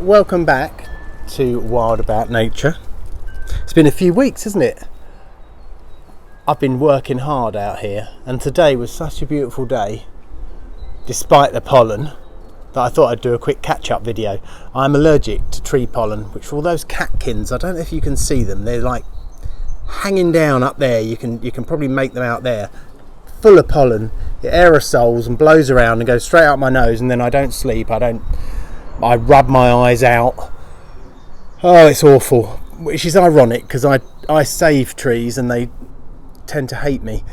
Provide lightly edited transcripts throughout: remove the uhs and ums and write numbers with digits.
welcome back to Wild About Nature. It's been a few weeks, hasn't it? I've been working hard out here, and today was such a beautiful day, despite the pollen, that I thought I'd do a quick catch-up video. I'm allergic to tree pollen, which for all those catkins, I don't know if you can see them, they're like hanging down up there. You can probably make them out there, full of pollen. It aerosols and blows around and goes straight out my nose, and then I don't sleep. I rub my eyes out. Oh, it's awful, which is ironic because I save trees and they tend to hate me.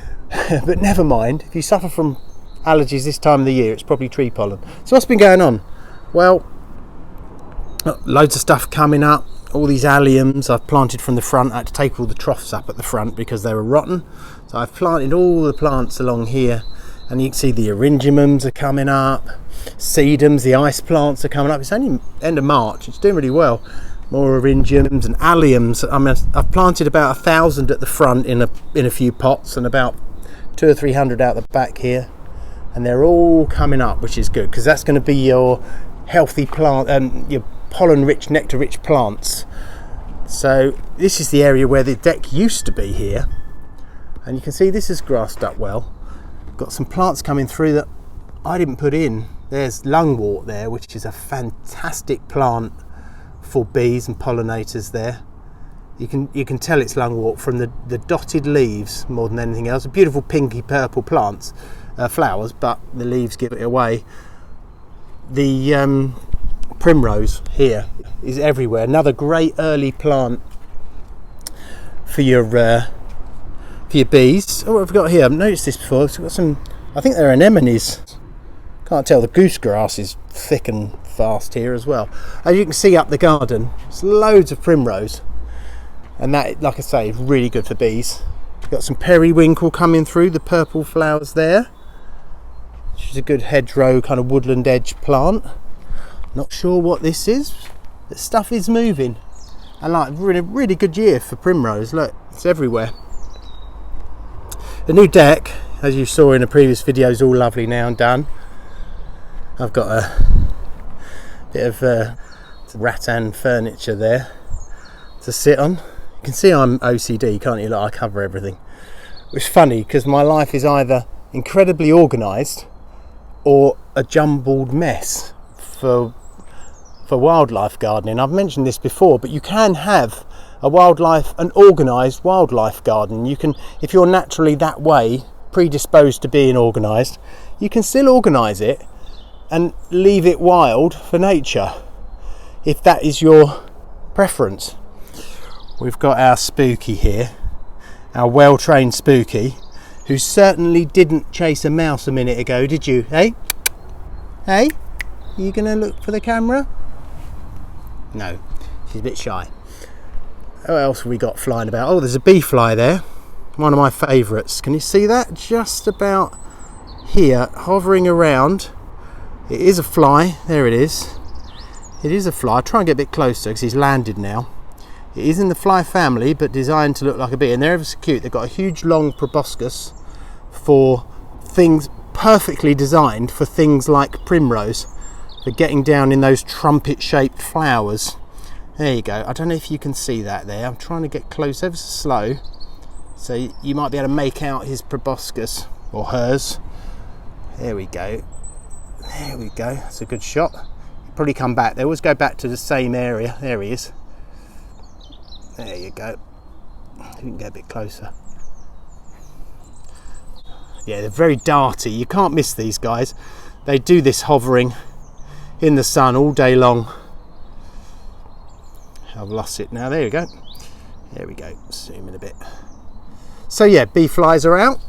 But never mind, if you suffer from allergies this time of the year, it's probably tree pollen. So what's been going on? Well, loads of stuff coming up. All these alliums I've planted from the front. I had to take all the troughs up at the front because they were rotten. So I've planted all the plants along here, and you can see the eryngiums are coming up, sedums, the ice plants are coming up. It's only end of March, it's doing really well. More eryngiums and alliums. I mean, I've planted about 1,000 at the front in a few pots, and about 200 or 300 out the back here, and they're all coming up, which is good because that's going to be your healthy plant and your pollen-rich, nectar-rich plants. So this is the area where the deck used to be here, and you can see this is grassed up well. Got some plants coming through that I didn't put in. There's lungwort there, which is a fantastic plant for bees and pollinators there. You can tell it's lungwort from the dotted leaves more than anything else. Beautiful pinky purple plants, flowers, but the leaves give it away. The primrose here is everywhere. Another great early plant for your bees. Oh, what have we got here? I've noticed this before. We've got some, I think they're anemones. Can't tell. The goose grass is thick and fast here as well. As you can see up the garden, there's loads of primrose, and that, like I say, is really good for bees. We've got some periwinkle coming through, the purple flowers there, which is a good hedgerow kind of woodland edge plant. Not sure what this is. The stuff is moving, and like really good year for primrose. Look, it's everywhere. The new deck, as you saw in a previous video, is all lovely now and done. I've got a bit of rattan furniture there to sit on. You can see I'm OCD, can't you? Like, I cover everything, which is funny because my life is either incredibly organised or a jumbled mess for wildlife gardening. I've mentioned this before, but you can have an organised wildlife garden. You can, if you're naturally that way, predisposed to being organised, you can still organise it and leave it wild for nature, if that is your preference. We've got our Spooky here, our well-trained Spooky, who certainly didn't chase a mouse a minute ago, did you? Hey? Are you gonna look for the camera? No, she's a bit shy. What else have we got flying about? Oh, there's a bee fly there, one of my favourites. Can you see that? Just about here, hovering around. It is a fly. There it is. It is a fly. I'll try and get a bit closer because he's landed now. It is in the fly family, but designed to look like a bee, and they're ever so cute. They've got a huge long proboscis for things, perfectly designed for things like primrose, for getting down in those trumpet-shaped flowers. There you go. I don't know if you can see that there. I'm trying to get close ever so slow, so you might be able to make out his proboscis, or hers. There we go. There we go. That's a good shot. He'll probably come back. They always go back to the same area. There he is. There you go. You can get a bit closer. Yeah, they're very darty. You can't miss these guys. They do this hovering in the sun all day long. I've lost it now. There you go. There we go. Zoom in a bit. So yeah, bee flies are out.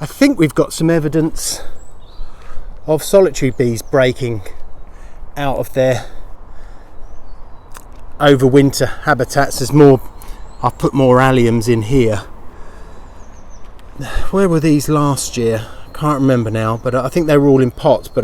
I think we've got some evidence of solitary bees breaking out of their overwinter habitats. There's more. I've put more alliums in here. Where were these last year? I can't remember now, but I think they were all in pots, but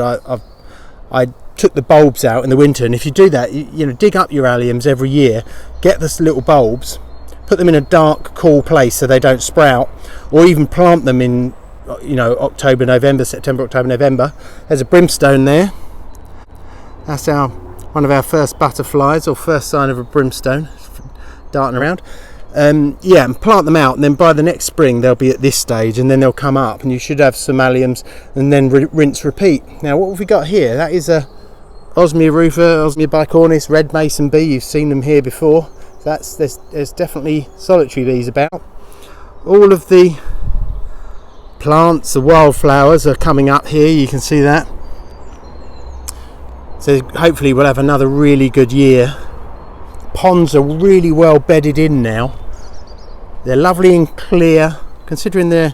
I took the bulbs out in the winter, and if you do that, you know, dig up your alliums every year, get the little bulbs, put them in a dark, cool place so they don't sprout, or even plant them in, you know, October, November, September, October, November. There's a brimstone there. That's one of our first butterflies, or first sign of a brimstone darting around. Yeah, and plant them out, and then by the next spring they'll be at this stage, and then they'll come up, and you should have some alliums, and then rinse repeat. Now what have we got here? That is a Osmia rufa, Osmia bicornis, red mason bee. You've seen them here before. There's definitely solitary bees about. All of the plants, the wildflowers are coming up here, you can see that. So hopefully we'll have another really good year. Ponds are really well bedded in now. They're lovely and clear, considering they're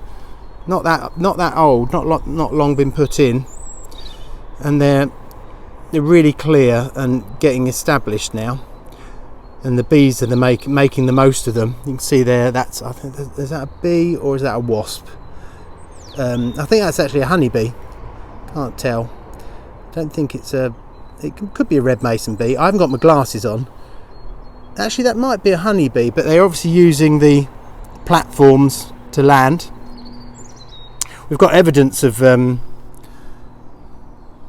not that old, not long been put in, and they're really clear and getting established now. And the bees are making the most of them. You can see there. I think, is that a bee or is that a wasp? I think that's actually a honeybee. Can't tell. Don't think it's a. It could be a red mason bee. I haven't got my glasses on. Actually, that might be a honeybee, but they're obviously using the platforms to land. We've got evidence of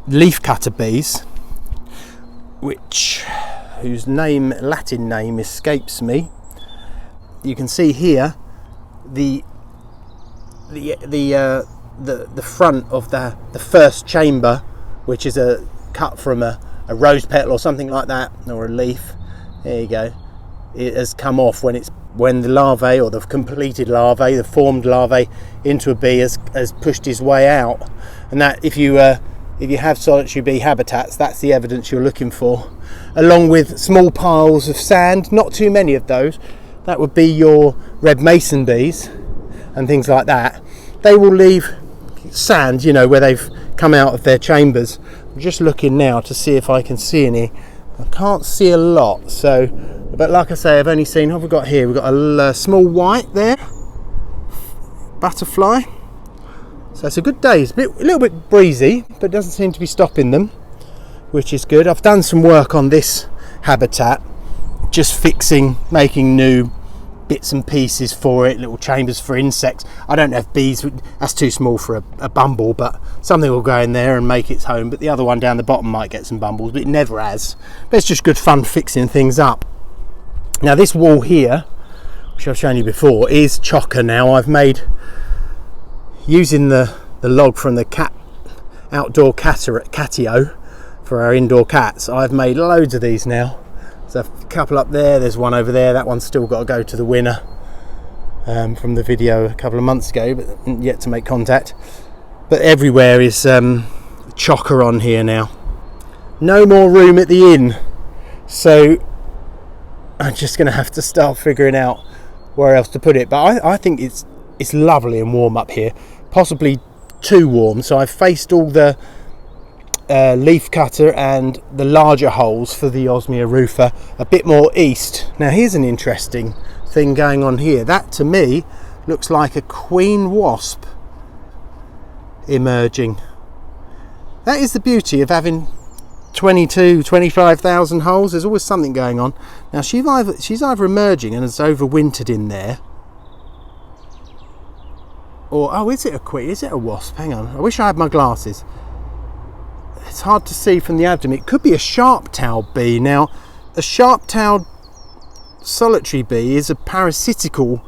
leafcutter bees, whose Latin name escapes me. You can see here the front of the first chamber, which is a cut from a rose petal or something like that, or a leaf. There you go. It has come off when the larvae, or the completed larvae, the formed larvae into a bee has pushed his way out. And that, if you have solitary bee habitats, that's the evidence you're looking for, along with small piles of sand. Not too many of those. That would be your red mason bees and things like that. They will leave sand, where they've come out of their chambers. I'm just looking now to see if I can see any. I can't see a lot, but like I say, I've only seen, what have we got here? We've got a small white there, butterfly. So it's a good day. It's a little bit breezy, but it doesn't seem to be stopping them, which is good. I've done some work on this habitat, just making new bits and pieces for it, little chambers for insects. I don't have bees, that's too small for a bumble, but something will go in there and make its home. But the other one down the bottom might get some bumbles, but it never has. But it's just good fun fixing things up. Now this wall here, which I've shown you before, is chocker now. I've made, using the log from the outdoor catio for our indoor cats, I've made loads of these now. There's a couple up there, there's one over there. That one's still got to go to the winner from the video a couple of months ago, but yet to make contact. But everywhere is chocker on here now. No more room at the inn, so I'm just going to have to start figuring out where else to put it. But I think it's lovely and warm up here, possibly too warm. So I've faced all the leaf cutter and the larger holes for the Osmia rufa a bit more east. Now here's an interesting thing going on here. That to me looks like a queen wasp emerging. That is the beauty of having 25,000 holes. There's always something going on. Now she's either emerging and has overwintered in there, or is it a queen? Is it a wasp? Hang on, I wish I had my glasses. It's hard to see from the abdomen. It could be a sharp-tailed bee. Now, a sharp-tailed solitary bee is a parasitical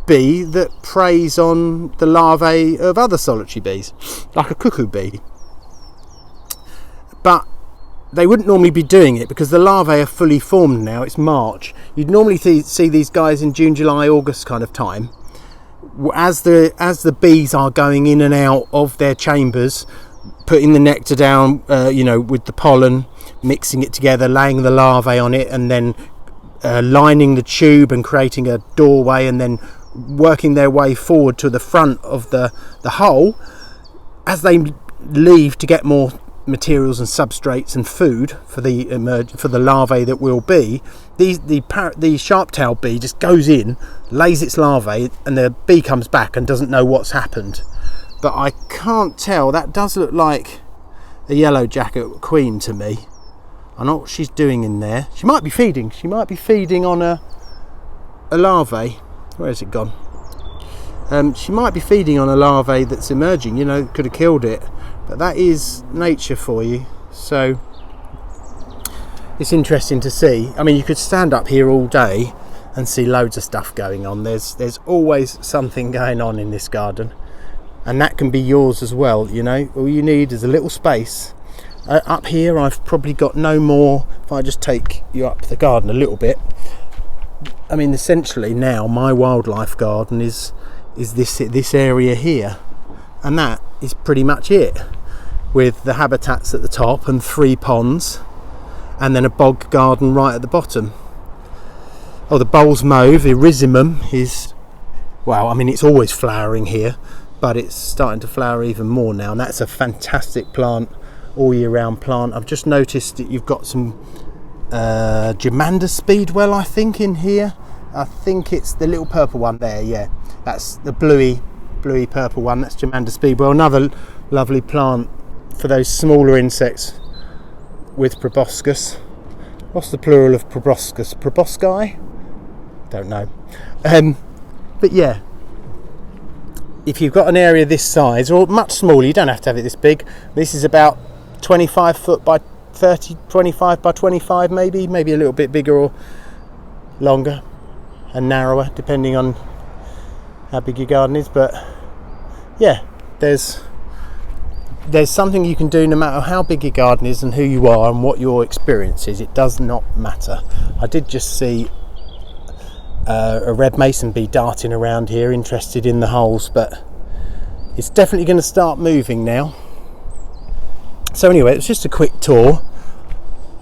bee that preys on the larvae of other solitary bees, like a cuckoo bee. But they wouldn't normally be doing it because the larvae are fully formed now. It's March. You'd normally see these guys in June, July, August kind of time. As the bees are going in and out of their chambers, putting the nectar down, with the pollen, mixing it together, laying the larvae on it, and then lining the tube and creating a doorway, and then working their way forward to the front of the hole. As they leave to get more materials and substrates and food for the larvae that will be, the sharp-tailed bee just goes in, lays its larvae, and the bee comes back and doesn't know what's happened. But I can't tell. That does look like a yellow jacket queen to me. I don't know what she's doing in there. She might be feeding. She might be feeding on a larvae. Where has it gone? She might be feeding on a larvae that's emerging. Could have killed it. But that is nature for you. So it's interesting to see. I mean, you could stand up here all day and see loads of stuff going on. There's always something going on in this garden, and that can be yours as well. You know, all you need is a little space. Up here I've probably got no more. If I just take you up the garden a little bit, I mean, essentially now my wildlife garden is this area here, and that is pretty much it, with the habitats at the top and 3 ponds, and then a bog garden right at the bottom. Oh, the Bowls Mauve, Erysimum, is, well, I mean, it's always flowering here, but it's starting to flower even more now, and that's a fantastic plant, all year round plant. I've just noticed that you've got some Germander Speedwell, I think, in here. I think it's the little purple one there, yeah. That's the bluey purple one, that's Germander Speedwell. Another lovely plant for those smaller insects with proboscis. What's the plural of proboscis? Probosci? Don't know. But yeah, if you've got an area this size, or much smaller, you don't have to have it this big. This is about 25 foot by 30, 25 by 25 maybe a little bit bigger or longer and narrower, depending on how big your garden is. But yeah, there's something you can do no matter how big your garden is and who you are and what your experience is. It does not matter. I did just see a red mason bee darting around here, interested in the holes, but it's definitely going to start moving now. So anyway, it's just a quick tour.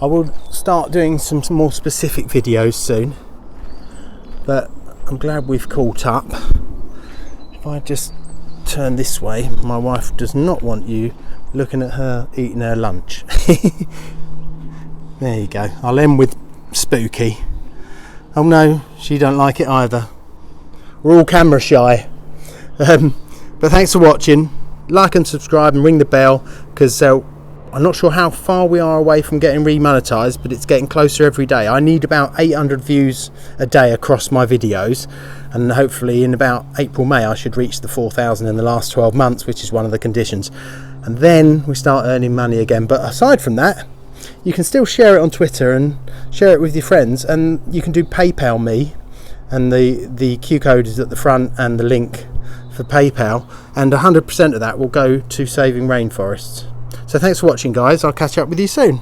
I will start doing some more specific videos soon, but I'm glad we've caught up. If I just turn this way, my wife does not want you looking at her eating her lunch. There you go. I'll end with spooky. Oh no, she don't like it either. We're all camera shy. But thanks for watching. Like and subscribe and ring the bell, because I'm not sure how far we are away from getting remonetized, but it's getting closer every day. I need about 800 views a day across my videos, and hopefully in about April, May I should reach the 4,000 in the last 12 months, which is one of the conditions, and then we start earning money again. But aside from that, you can still share it on Twitter and share it with your friends, and you can do PayPal me, and the Q code is at the front and the link for PayPal, and 100% of that will go to saving rainforests. So thanks for watching, guys. I'll catch up with you soon.